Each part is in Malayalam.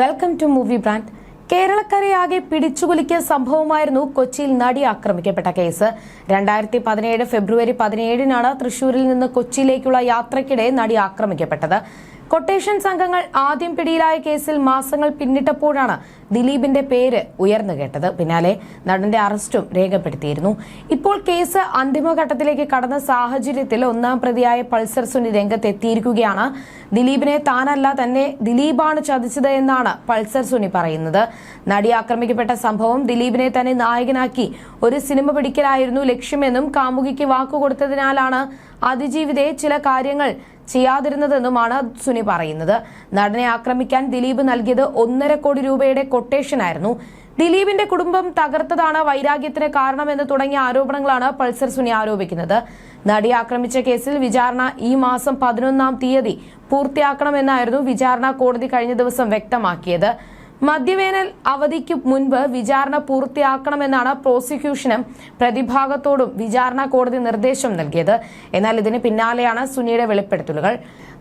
Welcome to movie brand. കേരളക്കരയാകെ പിടിച്ചുകുലുക്കിയ സംഭവമായിരുന്നു കൊച്ചിയിൽ നടി ആക്രമിക്കപ്പെട്ട കേസ്. 2017 ഫെബ്രുവരി 17-നാണ് തൃശൂരിൽ നിന്ന് കൊച്ചിയിലേക്കുള്ള യാത്രയ്ക്കിടെ നടി ആക്രമിക്കപ്പെട്ടത്. കൊട്ടേഷൻ സംഘങ്ങൾ ആദ്യം പിടിയിലായ കേസിൽ മാസങ്ങൾ പിന്നിട്ടപ്പോഴാണ് ദിലീപിന്റെ പേര് ഉയർന്നു കേട്ടത്. പിന്നാലെ നടന്റെ അറസ്റ്റും രേഖപ്പെടുത്തിയിരുന്നു. ഇപ്പോൾ കേസ് അന്തിമഘട്ടത്തിലേക്ക് കടന്ന സാഹചര്യത്തിൽ ഒന്നാം പ്രതിയായ പൾസർ സുനി രംഗത്തെത്തിയിരിക്കുകയാണ്. ദിലീപിനെ താനല്ല തന്നെ ദിലീപാണ് ചതിച്ചത് എന്നാണ് പൾസർ സുനി പറയുന്നത്. നടി ആക്രമിക്കപ്പെട്ട സംഭവം ദിലീപിനെ തന്നെ നായകനാക്കി ഒരു സിനിമ പിടിക്കലായിരുന്നു ലക്ഷ്യമെന്നും കാമുകിക്ക് വാക്കുകൊടുത്തതിനാലാണ് അതിജീവിതയെ ചില കാര്യങ്ങൾ ചെയ്യാതിരുന്നതെന്നുമാണ് സുനി പറയുന്നത്. നടനെ ആക്രമിക്കാൻ ദിലീപ് നൽകിയത് 1.5 കോടി രൂപയുടെ കൊട്ടേഷനായിരുന്നു. ദിലീപിന്റെ കുടുംബം തകർത്തതാണ് വൈരാഗ്യത്തിന് കാരണമെന്ന് തുടങ്ങിയ ആരോപണങ്ങളാണ് പൾസർ സുനി ആരോപിക്കുന്നത്. നടി ആക്രമിച്ച കേസിൽ വിചാരണ ഈ മാസം 11-ാം തീയതി പൂർത്തിയാക്കണമെന്നായിരുന്നു വിചാരണ കോടതി കഴിഞ്ഞ ദിവസം വ്യക്തമാക്കിയത്. മധ്യവേനൽ അവധിക്ക് മുൻപ് വിചാരണ പൂർത്തിയാക്കണമെന്നാണ് പ്രോസിക്യൂഷനും പ്രതിഭാഗത്തോടും വിചാരണ കോടതി നിർദ്ദേശം നൽകിയത്. എന്നാൽ ഇതിന് പിന്നാലെയാണ് സുനിയുടെ വെളിപ്പെടുത്തലുകൾ.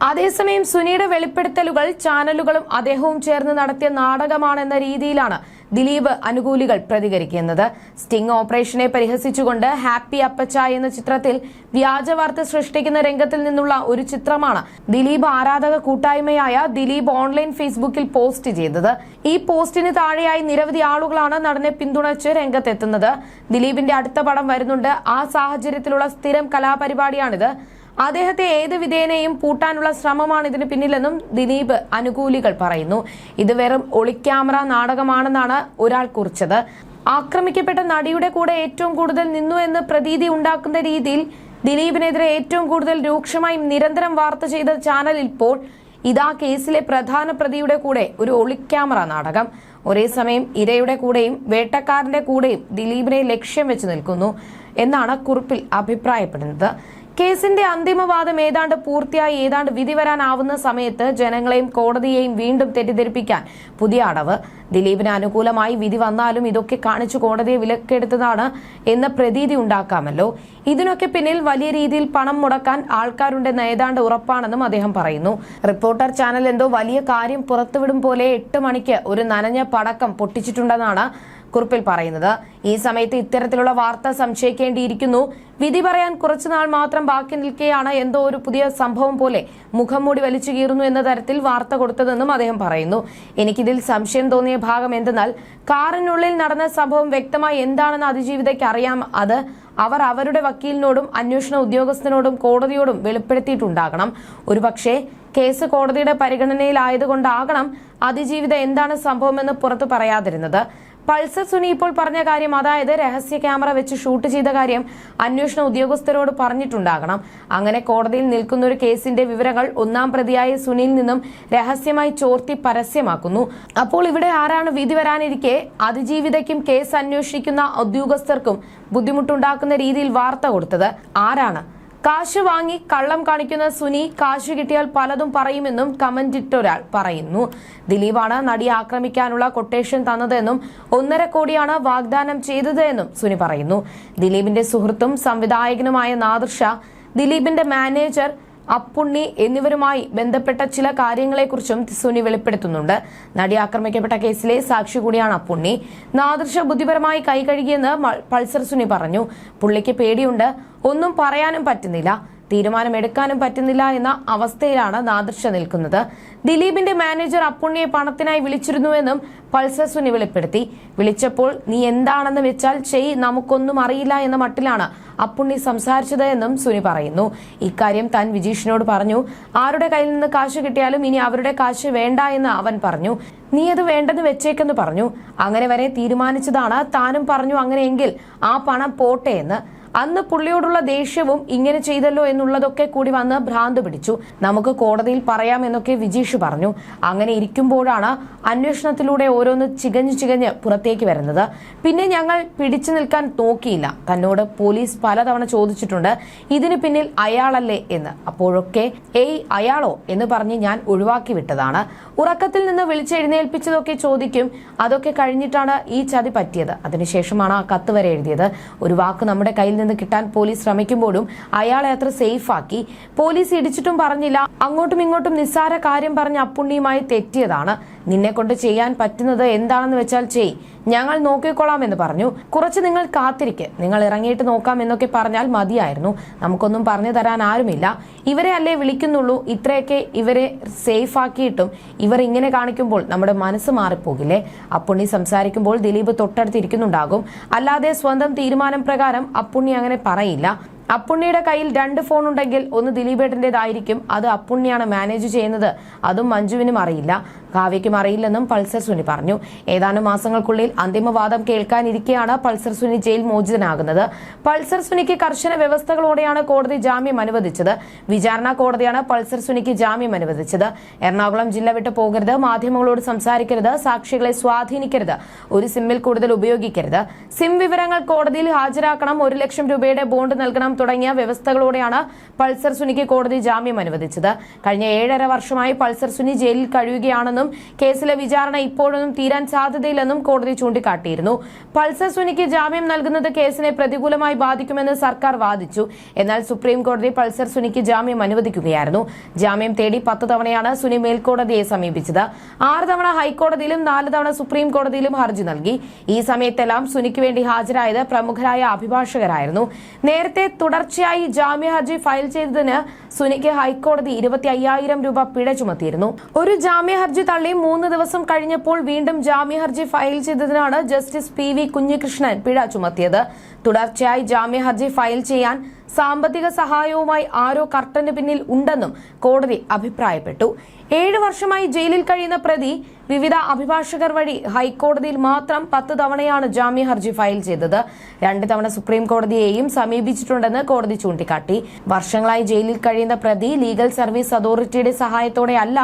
അതേസമയം സുനിയുടെ വെളിപ്പെടുത്തലുകൾ ചാനലുകളും അദ്ദേഹവും ചേർന്ന് നടത്തിയ നാടകമാണെന്ന രീതിയിലാണ് ദിലീപ് അനുകൂലികൾ പ്രതികരിക്കുന്നത്. സ്റ്റിംഗ് ഓപ്പറേഷനെ പരിഹസിച്ചുകൊണ്ട് ഹാപ്പി അപ്പച്ച എന്ന ചിത്രത്തിൽ വ്യാജ വാർത്ത സൃഷ്ടിക്കുന്ന രംഗത്തിൽ നിന്നുള്ള ഒരു ചിത്രമാണ് ദിലീപ് ആരാധക കൂട്ടായ്മയായ ദിലീപ് ഓൺലൈൻ ഫേസ്ബുക്കിൽ പോസ്റ്റ് ചെയ്തത്. ഈ പോസ്റ്റിന് താഴെയായി നിരവധി ആളുകളാണ് നടനെ പിന്തുണച്ച് രംഗത്തെത്തുന്നത്. ദിലീപിന്റെ അടുത്ത പടം വരുന്നുണ്ട്. ആ സാഹചര്യത്തിലുള്ള സ്ഥിരം കലാപരിപാടിയാണിത്. അദ്ദേഹത്തെ ഏത് വിധേനയും പൂട്ടാനുള്ള ശ്രമമാണ് ഇതിന് പിന്നിലെന്നും ദിലീപ് അനുകൂലികൾ പറയുന്നു. ഇത് വെറും ഒളിക്യാമറ നാടകമാണെന്നാണ് ഒരാൾ കുറിച്ചത്. ആക്രമിക്കപ്പെട്ട നടിയുടെ കൂടെ ഏറ്റവും കൂടുതൽ നിന്നു എന്ന് പ്രതീതി ഉണ്ടാക്കുന്ന രീതിയിൽ ദിലീപിനെതിരെ ഏറ്റവും കൂടുതൽ രൂക്ഷമായി നിരന്തരം വാർത്ത ചെയ്ത ചാനൽ ഇപ്പോൾ ഇതാ കേസിലെ പ്രധാന പ്രതിയുടെ കൂടെ ഒരു ഒളിക്യാമറ നാടകം. ഒരേ സമയം ഇരയുടെ കൂടെയും വേട്ടക്കാരന്റെ കൂടെയും ദിലീപിനെ ലക്ഷ്യം വെച്ച് നിൽക്കുന്നു എന്നാണ് കുറിപ്പിൽ അഭിപ്രായപ്പെടുന്നത്. കേസിന്റെ അന്തിമവാദം ഏതാണ്ട് പൂർത്തിയായി ഏതാണ്ട് വിധി വരാനാവുന്ന സമയത്ത് ജനങ്ങളെയും കോടതിയെയും വീണ്ടും തെറ്റിദ്ധരിപ്പിക്കാൻ പുതിയ അടവ്. ദിലീപിന് അനുകൂലമായി വിധി വന്നാലും ഇതൊക്കെ കാണിച്ചു കോടതിയെ വിലക്കെടുത്തതാണ് എന്ന പ്രതീതി ഉണ്ടാക്കാമല്ലോ. ഇതിനൊക്കെ പിന്നിൽ വലിയ രീതിയിൽ പണം മുടക്കാൻ ആൾക്കാരുണ്ടെന്ന് ഏതാണ്ട് ഉറപ്പാണെന്നും അദ്ദേഹം പറയുന്നു. റിപ്പോർട്ടർ ചാനൽ എന്തോ വലിയ കാര്യം പുറത്തുവിടും പോലെ 8 മണിക്ക് ഒരു നനഞ്ഞ പടക്കം പൊട്ടിച്ചിട്ടുണ്ടെന്നാണ് കുറിപ്പിൽ പറയുന്നത്. ഈ സമയത്ത് ഇത്തരത്തിലുള്ള വാർത്ത സംശയിക്കേണ്ടിയിരിക്കുന്നു. വിധി പറയാൻ കുറച്ചുനാൾ മാത്രം ബാക്കി നിൽക്കെയാണ് എന്തോ ഒരു പുതിയ സംഭവം പോലെ മുഖം മൂടി വലിച്ചു കീറുന്നു എന്ന തരത്തിൽ വാർത്ത കൊടുത്തതെന്നും അദ്ദേഹം പറയുന്നു. എനിക്കിതിൽ സംശയം തോന്നിയ ഭാഗം എന്തെന്നാൽ കാറിനുള്ളിൽ നടന്ന സംഭവം വ്യക്തമായി എന്താണെന്ന് അതിജീവിതയ്ക്ക് അറിയാം. അത് അവർ അവരുടെ വക്കീലിനോടും അന്വേഷണ ഉദ്യോഗസ്ഥനോടും കോടതിയോടും വെളിപ്പെടുത്തിയിട്ടുണ്ടാകണം. ഒരുപക്ഷെ കേസ് കോടതിയുടെ പരിഗണനയിലായതുകൊണ്ടാകണം അതിജീവിത എന്താണ് സംഭവമെന്ന് പുറത്തു പറയാതിരുന്നത്. പൾസർ സുനി ഇപ്പോൾ പറഞ്ഞ കാര്യം, അതായത് രഹസ്യ ക്യാമറ വെച്ച് ഷൂട്ട് ചെയ്ത കാര്യം അന്വേഷണ ഉദ്യോഗസ്ഥരോട് പറഞ്ഞിട്ടുണ്ടാകണം. അങ്ങനെ കോടതിയിൽ നിൽക്കുന്ന ഒരു കേസിന്റെ വിവരങ്ങൾ ഒന്നാം പ്രതിയായ സുനിയിൽ നിന്നും രഹസ്യമായി ചോർത്തി പരസ്യമാക്കുന്നു. അപ്പോൾ ഇവിടെ ആരാണ് വിധി വരാനിരിക്കെ അതിജീവിതയ്ക്കും കേസ് അന്വേഷിക്കുന്ന ഉദ്യോഗസ്ഥർക്കും ബുദ്ധിമുട്ടുണ്ടാക്കുന്ന രീതിയിൽ വാർത്ത കൊടുത്തത്? ആരാണ്? കാശ് വാങ്ങി കള്ളം കാണിക്കുന്ന സുനി കാശ് കിട്ടിയാൽ പലതും പറയുമെന്നും കമന്റിട്ടൊരാൾ പറയുന്നു. ദിലീപാണ് നടിയെ ആക്രമിക്കാനുള്ള കൊട്ടേഷൻ തന്നതെന്നും 1.5 കോടിയാണ് വാഗ്ദാനം ചെയ്തത് എന്നും സുനി പറയുന്നു. ദിലീപിന്റെ സുഹൃത്തും സംവിധായകനുമായ നാദിർ ഷാ, ദിലീപിന്റെ മാനേജർ അപ്പുണ്ണി എന്നിവരുമായി ബന്ധപ്പെട്ട ചില കാര്യങ്ങളെക്കുറിച്ചും സുനി വെളിപ്പെടുത്തുന്നുണ്ട്. നടി ആക്രമിക്കപ്പെട്ട കേസിലെ സാക്ഷി കൂടിയാണ് അപ്പുണ്ണി. നാദിർ ഷാ ബുദ്ധിപരമായി കൈകഴുകിയെന്ന് പൾസർ സുനി പറഞ്ഞു. പുള്ളിക്ക് പേടിയുണ്ട്, ഒന്നും പറയാനും പറ്റുന്നില്ല, തീരുമാനമെടുക്കാനും പറ്റുന്നില്ല എന്ന അവസ്ഥയിലാണ് നാദിർ ഷാ നിൽക്കുന്നത്. ദിലീപിന്റെ മാനേജർ അപ്പുണ്ണിയെ പണത്തിനായി വിളിച്ചിരുന്നുവെന്നും പൾസർ സുനി വെളിപ്പെടുത്തി. വിളിച്ചപ്പോൾ നീ എന്താണെന്ന് വെച്ചാൽ ചെയ്, നമുക്കൊന്നും അറിയില്ല എന്ന മട്ടിലാണ് അപ്പുണ്ണി സംസാരിച്ചത് എന്നും സുനി പറയുന്നു. ഇക്കാര്യം താൻ വിജീഷിനോട് പറഞ്ഞു. ആരുടെ കയ്യിൽ നിന്ന് കാശ് കിട്ടിയാലും ഇനി അവരുടെ കാശ് വേണ്ട എന്ന് അവൻ പറഞ്ഞു. നീ അത് വേണ്ടെന്ന് വെച്ചേക്കെന്ന് പറഞ്ഞു. അങ്ങനെ വരെ തീരുമാനിച്ചതാണ്. താനും പറഞ്ഞു അങ്ങനെയെങ്കിൽ ആ പണം പോട്ടെ എന്ന്. അന്ന് പുള്ളിയോടുള്ള ദേഷ്യവും ഇങ്ങനെ ചെയ്തല്ലോ എന്നുള്ളതൊക്കെ കൂടി വന്ന് ഭ്രാന്ത് പിടിച്ചു. നമുക്ക് കോടതിയിൽ പറയാം എന്നൊക്കെ വിജീഷ് പറഞ്ഞു. അങ്ങനെ ഇരിക്കുമ്പോഴാണ് അന്വേഷണത്തിലൂടെ ഓരോന്ന് ചികഞ്ഞ് പുറത്തേക്ക് വരുന്നത്. പിന്നെ ഞങ്ങൾ പിടിച്ചു നിൽക്കാൻ നോക്കിയില്ല. തന്നോട് പോലീസ് പലതവണ ചോദിച്ചിട്ടുണ്ട് ഇതിന് പിന്നിൽ അയാളല്ലേ എന്ന്. അപ്പോഴൊക്കെ ഏയ് അയാളോ എന്ന് പറഞ്ഞ് ഞാൻ ഒഴിവാക്കി വിട്ടതാണ്. ഉറക്കത്തിൽ നിന്ന് വിളിച്ചെഴുന്നേൽപ്പിച്ചതൊക്കെ ചോദിക്കും. അതൊക്കെ കഴിഞ്ഞിട്ടാണ് ഈ ചതി പറ്റിയത്. അതിനുശേഷമാണ് ആ കത്ത് വരെ എഴുതിയത്. ഒരു വാക്ക് നമ്മുടെ കയ്യിൽ നിന്ന് കിട്ടാൻ പോലീസ് ശ്രമിക്കുമ്പോഴും അയാളെ അത്ര സേഫ് ആക്കി. പോലീസ് ഇടിച്ചിട്ടും പറഞ്ഞില്ല. അങ്ങോട്ടും ഇങ്ങോട്ടും നിസ്സാര കാര്യം പറഞ്ഞ് അപ്പുണ്ണിയുമായി തെറ്റിയതാണ്. നിന്നെ കൊണ്ട് ചെയ്യാൻ പറ്റുന്നത് എന്താണെന്ന് വെച്ചാൽ ചെയ്, ഞങ്ങൾ നോക്കിക്കൊള്ളാം എന്ന് പറഞ്ഞു. കുറച്ച് നിങ്ങൾ കാത്തിരിക്കെ, നിങ്ങൾ ഇറങ്ങിയിട്ട് നോക്കാം എന്നൊക്കെ പറഞ്ഞാൽ മതിയായിരുന്നു. നമുക്കൊന്നും പറഞ്ഞു തരാൻ ആരുമില്ല. ഇവരെ അല്ലേ വിളിക്കുന്നുള്ളൂ. ഇത്രയൊക്കെ ഇവരെ സേഫ് ആക്കിയിട്ടും ഇവർ ഇങ്ങനെ കാണിക്കുമ്പോൾ നമ്മുടെ മനസ്സ് മാറിപ്പോകില്ലേ? അപ്പുണ്ണി സംസാരിക്കുമ്പോൾ ദിലീപ് തൊട്ടടുത്തിരിക്കുന്നുണ്ടാകും. അല്ലാതെ സ്വന്തം തീരുമാനം പ്രകാരം അപ്പുണ്ണി അങ്ങനെ പറയില്ല. അപ്പുണ്ണിയുടെ കയ്യിൽ 2 ഫോൺ ഉണ്ടെങ്കിൽ ഒന്ന് ദിലീപേട്ടൻ്റെതായിരിക്കും. അത് അപ്പുണ്ണിയാണ് മാനേജ് ചെയ്യുന്നത്. അതും മഞ്ജുവിനും അറിയില്ല, കാവ്യയ്ക്കും അറിയില്ലെന്നും പൾസർ സുനി പറഞ്ഞു. ഏതാനും മാസങ്ങൾക്കുള്ളിൽ അന്തിമവാദം കേൾക്കാനിരിക്കെയാണ് പൾസർ സുനി ജയിൽ മോചിതനാകുന്നത്. പൾസർ സുനിക്ക് കർശന വ്യവസ്ഥകളോടെയാണ് കോടതി ജാമ്യം അനുവദിച്ചത്. വിചാരണ കോടതിയാണ് പൾസർ സുനിക്ക് ജാമ്യം അനുവദിച്ചത്. എറണാകുളം ജില്ല വിട്ടു പോകരുത്, മാധ്യമങ്ങളോട് സംസാരിക്കരുത്, സാക്ഷികളെ സ്വാധീനിക്കരുത്, ഒരു സിമ്മിൽ കൂടുതൽ ഉപയോഗിക്കരുത്, സിം വിവരങ്ങൾ കോടതിയിൽ ഹാജരാക്കണം, 1 ലക്ഷം രൂപയുടെ ബോണ്ട് നൽകണം തുടങ്ങിയ വ്യവസ്ഥകളോടെയാണ് പൾസർ സുനിക്ക് കോടതി ജാമ്യം അനുവദിച്ചത്. കഴിഞ്ഞ 7.5 വർഷമായി പൾസർ സുനി ജയിലിൽ കഴിയുകയാണെന്നും കേസിലെ വിചാരണ ഇപ്പോഴൊന്നും തീരാൻ സാധ്യതയില്ലെന്നും കോടതി ചൂണ്ടിക്കാട്ടിയിരുന്നു. പൾസർ സുനിക്ക് ജാമ്യം നൽകുന്നത് കേസിനെ പ്രതികൂലമായി ബാധിക്കുമെന്ന് സർക്കാർ വാദിച്ചു. എന്നാൽ സുപ്രീം കോടതി പൾസർ സുനിക്ക് ജാമ്യം അനുവദിക്കുകയായിരുന്നു. ജാമ്യം തേടി 10 തവണയാണ് സുനി മേൽക്കോടതിയെ സമീപിച്ചത്. 6 തവണ ഹൈക്കോടതിയിലും 4 തവണ സുപ്രീം കോടതിയിലും ഹർജി നൽകി. ഈ സമയത്തെല്ലാം സുനിക്ക് വേണ്ടി ഹാജരായത് പ്രമുഖരായ അഭിഭാഷകരായിരുന്നു. നേരത്തെ തുടർച്ചയായി ജാമ്യ ഹർജി ഫയൽ ചെയ്തതിന് സുനിക്ക് ഹൈക്കോടതി 25,000 രൂപ പിഴ ചുമത്തിയിരുന്നു. ഒരു ജാമ്യ ഹർജി തള്ളി 3 ദിവസം കഴിഞ്ഞപ്പോൾ വീണ്ടും ജാമ്യ ഹർജി ഫയൽ ചെയ്തതിനാണ് ജസ്റ്റിസ് PV കുഞ്ഞികൃഷ്ണൻ പിഴ ചുമത്തിയത്. തുടർച്ചയായി ജാമ്യ ഹർജി ഫയൽ ചെയ്യാൻ സാമ്പത്തിക സഹായവുമായി ആരോ കർട്ടന് പിന്നിൽ ഉണ്ടെന്നും കോടതി അഭിപ്രായപ്പെട്ടു. 7 വർഷമായി ജയിലിൽ കഴിയുന്ന പ്രതി വിവിധ അഭിഭാഷകർ വഴി ഹൈക്കോടതിയിൽ മാത്രം 10 തവണയാണ് ജാമ്യ ഹർജി ഫയൽ ചെയ്തത്. 2 തവണ സുപ്രീം കോടതിയെയും സമീപിച്ചിട്ടുണ്ടെന്ന് കോടതി ചൂണ്ടിക്കാട്ടി. വർഷങ്ങളായി ജയിലിൽ കഴിയുന്ന പ്രതി ലീഗൽ സർവീസ് അതോറിറ്റിയുടെ സഹായത്തോടെയല്ല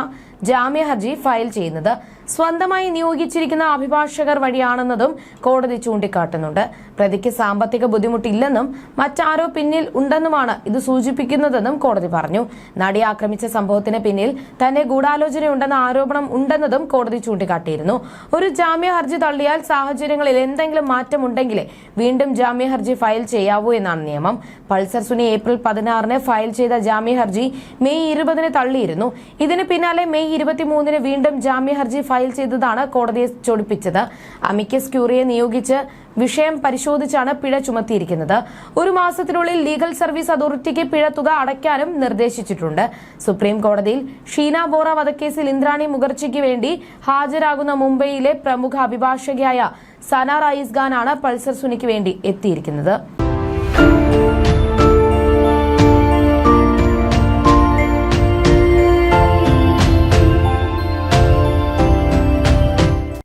ജാമ്യ ഹർജി ഫയൽ ചെയ്യുന്നത്, സ്വന്തമായി നിയോഗിച്ചിരിക്കുന്ന അഭിഭാഷകർ വഴിയാണെന്നതും കോടതി ചൂണ്ടിക്കാട്ടുന്നുണ്ട്. പ്രതിക്ക് സാമ്പത്തിക ബുദ്ധിമുട്ടില്ലെന്നും മറ്റാരോ പിന്നിൽ ഉണ്ടെന്നുമാണ് ഇത് സൂചിപ്പിക്കുന്നതെന്നും കോടതി പറഞ്ഞു. നടിയെ ആക്രമിച്ച സംഭവത്തിന് പിന്നിൽ തന്നെ ഗൂഢാലോചനയുണ്ടെന്ന ആരോപണം ഉണ്ടെന്നതും കോടതി ചൂണ്ടിക്കാട്ടിയിരുന്നു. ഒരു ജാമ്യ ഹർജി തള്ളിയാൽ സാഹചര്യങ്ങളിൽ എന്തെങ്കിലും മാറ്റമുണ്ടെങ്കിലേ വീണ്ടും ജാമ്യ ഹർജി ഫയൽ ചെയ്യാവൂ എന്നാണ് നിയമം. പൾസർ സുനി ഏപ്രിൽ 16 ഫയൽ ചെയ്ത ജാമ്യ ഹർജി മെയ് 20 തള്ളിയിരുന്നു. ഇതിന് പിന്നാലെ മെയ് 23 വീണ്ടും ജാമ്യ ഹർജി ഫയൽ ചെയ്തതാണ് കോടതിയെ ചൊടിപ്പിച്ചത്. അമിക്കസ് ക്യൂറിയെ നിയോഗിച്ച് വിഷയം പരിശോധിച്ചാണ് പിഴ ചുമത്തിയിരിക്കുന്നത്. 1 മാസത്തിനുള്ളിൽ ലീഗൽ സർവീസ് അതോറിറ്റിക്ക് പിഴ തുക അടയ്ക്കാനും നിർദ്ദേശിച്ചിട്ടുണ്ട്. സുപ്രീം കോടതിയിൽ ഷീന ബോറ വധക്കേസിൽ ഇന്ദ്രാണി മുഖർജിക്ക് വേണ്ടി ഹാജരാകുന്ന മുംബൈയിലെ പ്രമുഖ അഭിഭാഷകയായ സന റയീസ് ഖാനാണ് പൾസർ സുനിക്ക് വേണ്ടി എത്തിയിരിക്കുന്നത്.